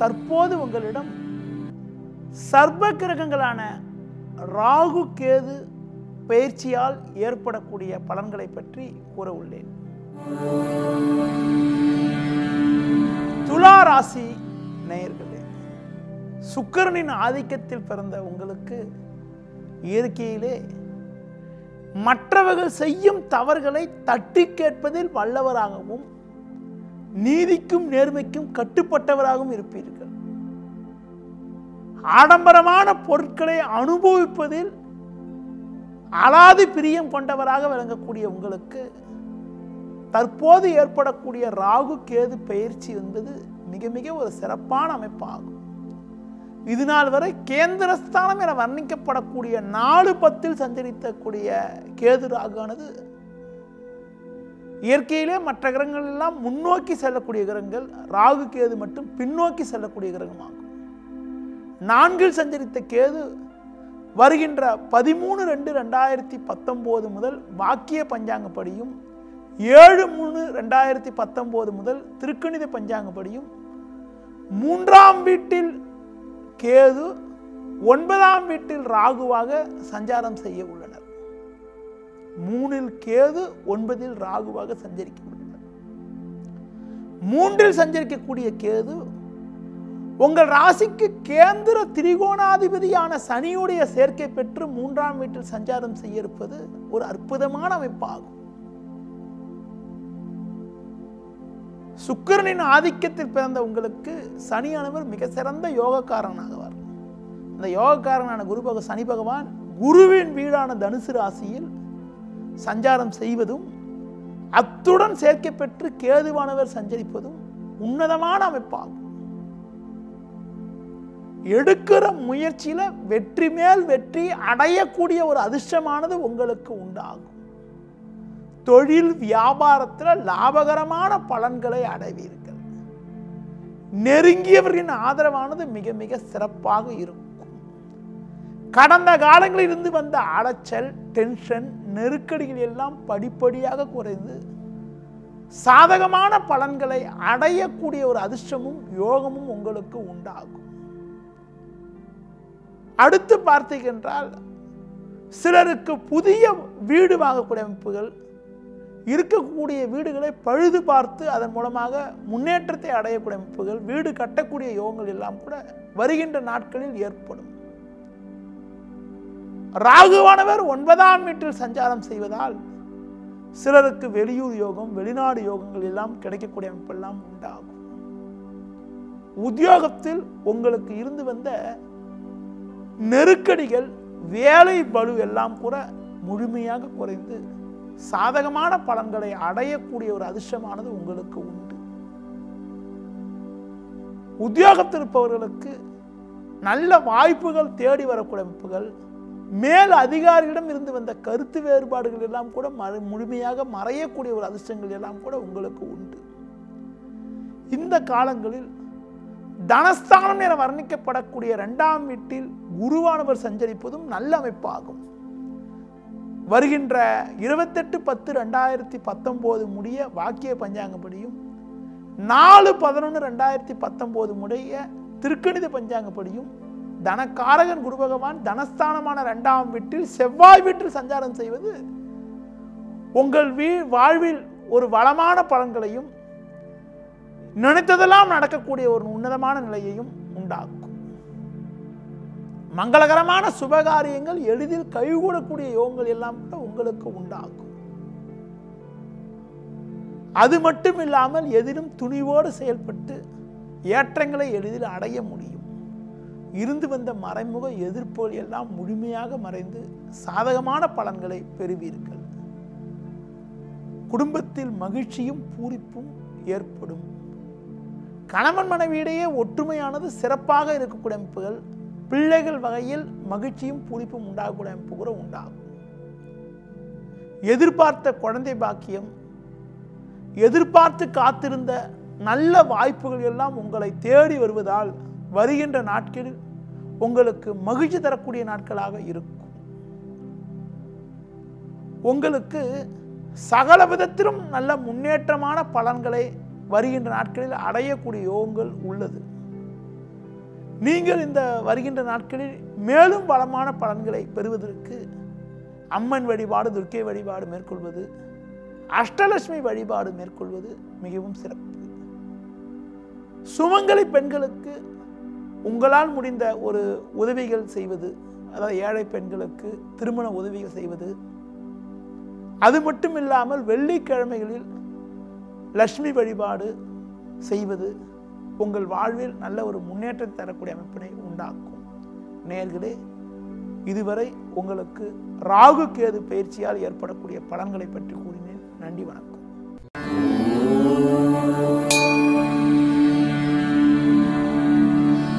தற்போது உங்களிடம் சர்வ கிரகங்களான ராகு கேது பயிற்சியால் ஏற்படக்கூடிய பலன்களை பற்றி கூற உள்ளேன். துலா ராசி நேயர்களே, சுக்கிரனின் ஆதிக்கத்தில் பிறந்த உங்களுக்கு இயற்கையிலே மற்றவர்கள் செய்யும் தவறுகளை தட்டி கேட்பதில் வல்லவராகவும் நீதிக்கும் நேர்மைக்கும் கட்டுப்பட்டவராகவும் இருப்பீர்கள். ஆடம்பரமான பொருட்களை அனுபவிப்பதில் அலாதி பிரியம் கொண்டவராக விளங்கக்கூடிய உங்களுக்கு தற்போது ஏற்படக்கூடிய ராகு கேது பயிற்சி என்பது மிக மிக ஒரு சிறப்பான அமைப்பாகும். இது நாள் வரை கேந்திரஸ்தானம் என வர்ணிக்கப்படக்கூடிய 4-10 சஞ்சரித்தக்கூடிய கேது ராகானது இயற்கையிலே மற்ற கிரகங்கள் எல்லாம் முன்னோக்கி செல்லக்கூடிய கிரகங்கள், ராகு கேது மட்டும் பின்னோக்கி செல்லக்கூடிய கிரகமாகும். 4 சஞ்சரித்த கேது வருகின்ற 13/2/2019 முதல் வாக்கிய பஞ்சாங்கப்படியும் 7/3/2019 முதல் திருக்கணித பஞ்சாங்கப்படியும் 3ஆம் வீட்டில் கேது 9ஆம் வீட்டில் ராகுவாக சஞ்சாரம் செய்ய உள்ளனர். 3இல் கேது 9இல் ராகுவாக சஞ்சரிக்க உள்ளனர். 3இல் சஞ்சரிக்கக்கூடிய கேது உங்கள் ராசிக்கு கேந்திர திரிகோணாதிபதியான சனியுடைய சேர்க்கை பெற்று 3ஆம் வீட்டில் சஞ்சாரம் செய்ய இருப்பது ஒரு அற்புதமான அமைப்பாகும். சுக்கிரனின் ஆதிக்கத்தில் பிறந்த உங்களுக்கு சனியானவர் மிக சிறந்த யோகக்காரனாகவார். இந்த யோகக்காரனான சனி பகவான் குருவின் வீடான தனுசு ராசியில் சஞ்சாரம் செய்வதும் அத்துடன் சேர்க்கை பெற்று கேதுவானவர் சஞ்சரிப்பதும் உன்னதமான அமைப்பாகும். எடுக்கிற முயற்சியில வெற்றி மேல் வெற்றி அடையக்கூடிய ஒரு அதிர்ஷ்டமானது உங்களுக்கு உண்டாகும். தொழில் வியாபாரத்தில் லாபகரமான பலன்களை அடைவீர்கள். நெருங்கியவர்களின் ஆதரவானது மிக மிக சிறப்பாக இருக்கும். கடந்த காலங்களில் இருந்து வந்த அலைச்சல், டென்ஷன், நெருக்கடிகள் எல்லாம் படிப்படியாக குறைந்து சாதகமான பலன்களை அடையக்கூடிய ஒரு அதிர்ஷ்டமும் யோகமும் உங்களுக்கு உண்டாகும். அடுத்து பார்த்தீங்கன்றால் சிலருக்கு புதிய வீடு வாங்கக்கூடிய அமைப்புகள், இருக்கக்கூடிய வீடுகளை பழுது பார்த்து அதன் மூலமாக முன்னேற்றத்தை அடையக்கூடிய அமைப்புகள், வீடு கட்டக்கூடிய யோகங்கள் எல்லாம் கூட வருகின்ற நாட்களில் ஏற்படும். ராகுவானவர் 9ஆம் வீட்டில் சஞ்சாரம் செய்வதால் சிலருக்கு வெளியூர் யோகம், வெளிநாடு யோகங்கள் எல்லாம் கிடைக்கக்கூடிய அமைப்பெல்லாம் உண்டாகும். உத்தியோகத்தில் உங்களுக்கு இருந்து வந்த நெருக்கடிகள், வேலை பளு எல்லாம் கூட முழுமையாக குறைந்து சாதகமான பலன்களை அடையக்கூடிய ஒரு அதிர்ஷ்டமானது உங்களுக்கு உண்டு. உத்தியோகத்தில் இருப்பவர்களுக்கு நல்ல வாய்ப்புகள் தேடி வரக்கூடிய அமைப்புகள், மேல் அதிகாரிகளிடம் இருந்து வந்த கருத்து வேறுபாடுகள் எல்லாம் கூட முழுமையாக மறையக்கூடிய ஒரு அதிர்ஷ்டங்கள் எல்லாம் கூட உங்களுக்கு உண்டு. இந்த காலங்களில் தனஸ்தானம் என வர்ணிக்கப்படக்கூடிய 2ஆம் வீட்டில் குருவானவர் சஞ்சரிப்பதும் நல்ல அமைப்பாகும். வருகின்ற 28/10/2019 முடிய வாக்கிய பஞ்சாங்கப்படியும் 4/11/2019 முடிய திருக்கணித பஞ்சாங்கப்படியும் தனக்காரகன் குரு பகவான் தனஸ்தானமான 2ஆம் வீட்டில் செவ்வாய் வீட்டில் சஞ்சாரம் செய்வது உங்கள் வாழ்வில் ஒரு வளமான பலன்களையும் நினைத்ததெல்லாம் நடக்கக்கூடிய ஒரு உன்னதமான நிலையையும் உண்டாக்கும். மங்களகரமான சுபகாரியங்கள் எளிதில் கைகூடக்கூடிய யோகங்கள் எல்லாம் கூட உங்களுக்கு உண்டாகும். அது மட்டும் இல்லாமல் எதிலும் துணிவோடு செயல்பட்டு ஏற்றங்களை எளிதில் அடைய முடியும். இருந்து வந்த மறைமுக எதிர்ப்புகள் எல்லாம் முழுமையாக மறைந்து சாதகமான பலன்களை பெறுவீர்கள். குடும்பத்தில் மகிழ்ச்சியும் பூரிப்பும் ஏற்படும். கணவன் மனைவியிடையே ஒற்றுமையானது சிறப்பாக இருக்கக்கூடிய அமைப்புகள், பிள்ளைகள் வகையில் மகிழ்ச்சியும் பூரிப்பும் உண்டாகக்கூடிய அமைப்பு கூட உண்டாகும். எதிர்பார்த்த குழந்தை பாக்கியம், எதிர்பார்த்து காத்திருந்த நல்ல வாய்ப்புகள் எல்லாம் உங்களை தேடி வருவதால் வருகின்ற நாட்களில் உங்களுக்கு மகிழ்ச்சி தரக்கூடிய நாட்களாக இருக்கும். உங்களுக்கு சகல விதத்திலும் நல்ல முன்னேற்றமான பலன்களை வருகின்ற நாட்களில் அடையக்கூடிய யோகங்கள் உள்ளது. நீங்கள் இந்த வருகின்ற நாட்களில் மேலும் வளமான பலன்களை பெறுவதற்கு அம்மன் வழிபாடு, துர்க்கை வழிபாடு மேற்கொள்வது, அஷ்டலட்சுமி வழிபாடு மேற்கொள்வது மிகவும் சிறப்பு. சுமங்கலி பெண்களுக்கு உங்களால் முடிந்த ஒரு உதவிகள் செய்வது, அதாவது ஏழை பெண்களுக்கு திருமண உதவிகள் செய்வது, அது மட்டும் இல்லாமல் வெள்ளிக்கிழமைகளில் லட்சுமி வழிபாடு செய்வது உங்கள் வாழ்வில் நல்ல ஒரு முன்னேற்றம் தரக்கூடிய அமைப்பினை உண்டாக்கும். நேயர்களே, இதுவரை உங்களுக்கு ராகு கேது பயிற்சியால் ஏற்படக்கூடிய பலன்களை பற்றி கூறினேன். நன்றி, வணக்கம்.